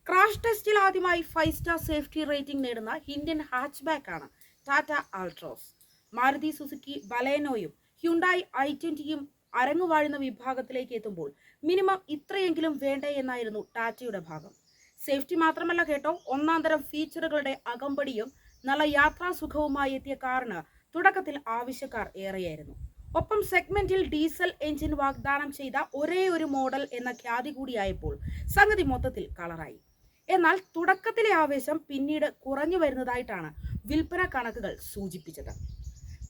Crash ടെസ്റ്റിൽ ആദ്യമായി 5-സ്റ്റാർ സേഫ്റ്റി റേറ്റിംഗ് നേടുന്ന ഇന്ത്യൻ ഹാച്ച്ബാക്കാണ് ടാറ്റ ആൾട്രോസ്. മാരുതി സുസുക്കി ബലേനോയും ഹ്യുണ്ടായി i20യും അരങ്ങുവാഴുന്ന വിഭാഗത്തിലേക്ക് എത്തുമ്പോൾ മിനിമം ഇത്രയെങ്കിലും വേണ്ടേ എന്നായിരുന്നു ടാറ്റയുടെ ഭാഗം. സേഫ്റ്റി മാത്രമല്ല കേട്ടോ, ഒന്നാം തരം ഫീച്ചറുകളുടെ അകമ്പടിയും നല്ല യാത്രാസുഖവുമായി എത്തിയ കാറിന് തുടക്കത്തിൽ ആവശ്യക്കാർ ഏറെയായിരുന്നു. ഒപ്പം സെഗ്മെന്റിൽ ഡീസൽ എഞ്ചിൻ വാഗ്ദാനം ചെയ്ത ഒരേ ഒരു മോഡൽ എന്ന ഖ്യാതി കൂടിയായപ്പോൾ സംഗതി മൊത്തത്തിൽ കളറായി. എന്നാൽ തുടക്കത്തിലെ ആവേശം പിന്നീട് കുറഞ്ഞു വരുന്നതായിട്ടാണ് വിൽപ്പന കണക്കുകൾ സൂചിപ്പിച്ചത്.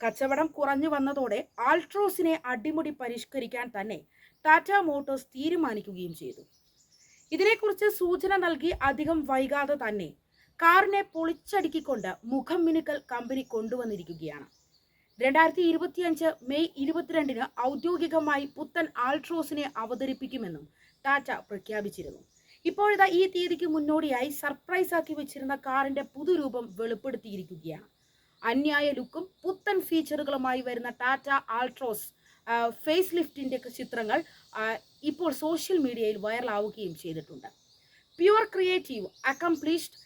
കച്ചവടം കുറഞ്ഞു വന്നതോടെ ആൾട്രോസിനെ അടിമുടി പരിഷ്കരിക്കാൻ തന്നെ ടാറ്റ മോട്ടോഴ്സ് തീരുമാനിക്കുകയും ചെയ്തു. ഇതിനെക്കുറിച്ച് സൂചന നൽകി അധികം വൈകാതെ തന്നെ കാറിനെ പൊളിച്ചടുക്കിക്കൊണ്ട് മുഖം മിനുക്കൽ കമ്പനി കൊണ്ടുവന്നിരിക്കുകയാണ്. 2025 മെയ് 22 ഔദ്യോഗികമായി പുത്തൻ ആൾട്രോസിനെ അവതരിപ്പിക്കുമെന്നും ടാറ്റ പ്രഖ്യാപിച്ചിരുന്നു. ഇപ്പോഴിതാ ഈ തീയതിക്ക് മുന്നോടിയായി സർപ്രൈസ് ആക്കി വെച്ചിരുന്ന കാറിന്റെ പുതുരൂപം വെളിപ്പെടുത്തിയിരിക്കുകയാണ്. അന്യായ ലുക്കും പുത്തൻ ഫീച്ചറുകളുമായി വരുന്ന ടാറ്റ ആൾട്രോസ് ഫേസ് ലിഫ്റ്റിന്റെ ചിത്രങ്ങൾ ഇപ്പോൾ സോഷ്യൽ മീഡിയയിൽ വൈറലാവുകയും ചെയ്തിട്ടുണ്ട്. Pure creative, accomplished,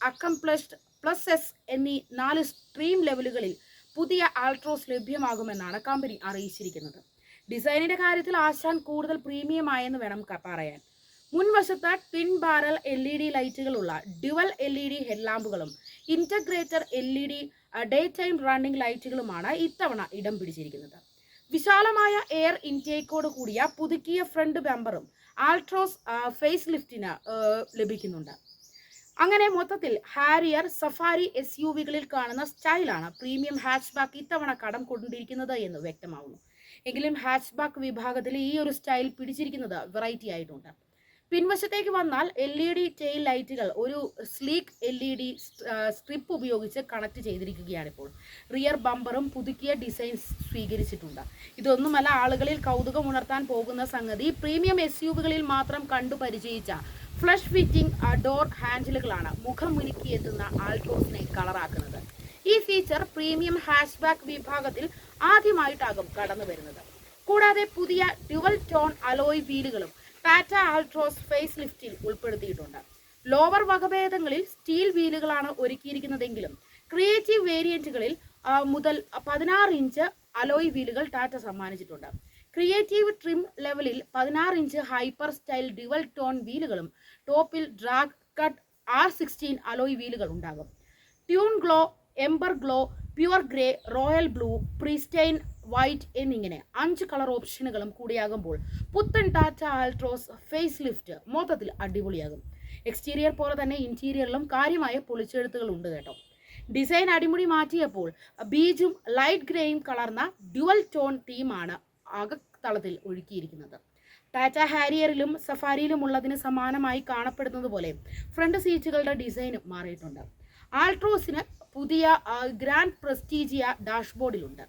accomplished plus S എന്നീ 4 സ്ട്രീം ലെവലുകളിൽ പുതിയ ആൾട്രോസ് ലഭ്യമാകുമെന്നാണ് കമ്പനി അറിയിച്ചിരിക്കുന്നത്. ഡിസൈനിന്റെ കാര്യത്തിൽ ആശാൻ കൂടുതൽ പ്രീമിയമായെന്ന് വേണം പറയാൻ. മുൻവശത്ത് ട്വിൻ ബാരൽ LED ലൈറ്റുകളുള്ള ഡ്യുവൽ LED ഹെഡ്ലാമ്പുകളും integrated LED day time running ലൈറ്റുകളുമാണ് ഇത്തവണ ഇടം പിടിച്ചിരിക്കുന്നത്. വിശാലമായ എയർ ഇൻടേക്കോട് കൂടിയ പുതുക്കിയ ഫ്രണ്ട് ബമ്പറും ആൾട്രോസ് ഫേസ് ലിഫ്റ്റിന് ലഭിക്കുന്നുണ്ട്. അങ്ങനെ മൊത്തത്തിൽ ഹാരിയർ, സഫാരി SUVകളിൽ കാണുന്ന സ്റ്റൈലാണ് പ്രീമിയം ഹാച്ച്ബാക്ക് ഇത്തവണ കടം കൊണ്ടിരിക്കുന്നത് എന്ന് വ്യക്തമാവുന്നു. എങ്കിലും ഹാച്ച്ബാക്ക് വിഭാഗത്തിൽ ഈ ഒരു സ്റ്റൈൽ പിടിച്ചിരിക്കുന്നത് വെറൈറ്റി ആയിട്ടുണ്ട്. പിൻവശത്തേക്ക് വന്നാൽ LED ടെയിൽ ലൈറ്റുകൾ ഒരു സ്ലീക്ക് LED സ്ട്രിപ്പ് ഉപയോഗിച്ച് കണക്ട് ചെയ്തിരിക്കുകയാണ്. ഇപ്പോൾ റിയർ ബമ്പറും പുതുക്കിയ ഡിസൈൻ സ്വീകരിച്ചിട്ടുണ്ട്. ഇതൊന്നുമല്ല, ആളുകളിൽ കൗതുകം ഉണർത്താൻ പോകുന്ന സംഗതി പ്രീമിയം SUVകളിൽ മാത്രം കണ്ടു പരിചയിച്ച ഫ്ലഷ് ഫിറ്റിംഗ് ഡോർ ഹാൻഡിലുകളാണ് മുഖം മുനുക്കി എത്തുന്ന ആൾട്രോസിനെ കളറാക്കുന്നത്. ഈ ഫീച്ചർ പ്രീമിയം ഹാച്ച്ബാക്ക് വിഭാഗത്തിൽ ആദ്യമായിട്ടാകും കടന്നു വരുന്നത്. കൂടാതെ പുതിയ ഡ്യുവൽ ടോൺ അലോയ് വീലുകളും ടാറ്റ ആൾട്രോസ് ഫേസ് ലിഫ്റ്റിൽ ഉൾപ്പെടുത്തിയിട്ടുണ്ട്. ലോവർ വകഭേദങ്ങളിൽ സ്റ്റീൽ വീലുകളാണ് ഒരുക്കിയിരിക്കുന്നതെങ്കിലും ക്രിയേറ്റീവ് വേരിയന്റുകളിൽ മുതൽ 16 ഇഞ്ച് അലോയ് വീലുകൾ ടാറ്റ സമ്മാനിച്ചിട്ടുണ്ട്. ക്രിയേറ്റീവ് ട്രിം ലെവലിൽ 16 inch hyper style dual tone വീലുകളും ടോപ്പിൽ ഡ്രാഗ് കട്ട് R16 അലോയ് വീലുകൾ ഉണ്ടാകും. Dune glow, ember glow, pure grey, royal blue, pristine white എന്നിങ്ങനെ 5 കളർ ഓപ്ഷനുകളും കൂടിയാകുമ്പോൾ പുത്തൻ ടാറ്റ ആൾട്രോസ് ഫേസ് ലിഫ്റ്റ് മൊത്തത്തിൽ അടിപൊളിയാകും. എക്സ്റ്റീരിയർ പോലെ തന്നെ ഇന്റീരിയറിലും കാര്യമായ പൊളിച്ചെഴുത്തുകൾ ഉണ്ട് കേട്ടോ. ഡിസൈൻ അടിമുടി മാറ്റിയപ്പോൾ ബീജും ലൈറ്റ് ഗ്രേയും കലർന്ന ഡ്യുവൽ ടോൺ തീമാണ് അകത്തളത്തിൽ ഒഴുക്കിയിരിക്കുന്നത്. ടാറ്റ ഹാരിയറിലും സഫാരിയിലും ഉള്ളതിന് സമാനമായി കാണപ്പെടുന്നത് പോലെ ഫ്രണ്ട് സീറ്റുകളുടെ ഡിസൈനും മാറിയിട്ടുണ്ട്. ആൾട്രോസിന് പുതിയ ഗ്രാൻഡ് പ്രസ്റ്റീജിയ ഡാഷ്ബോർഡിലുണ്ട്.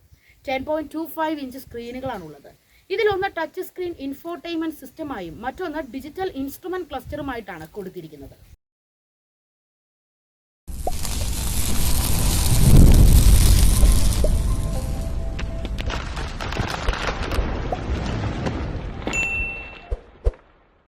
10.25 ഇഞ്ച് സ്ക്രീനുകളാണുള്ളത്. ഇതിലൊന്ന് ടച്ച് സ്ക്രീൻ ഇൻഫോർടൈൻമെന്റ് സിസ്റ്റമായും മറ്റൊന്ന് ഡിജിറ്റൽ ഇൻസ്ട്രുമെന്റ് ക്ലസ്റ്ററുമായിട്ടാണ് കൊടുത്തിരിക്കുന്നത്.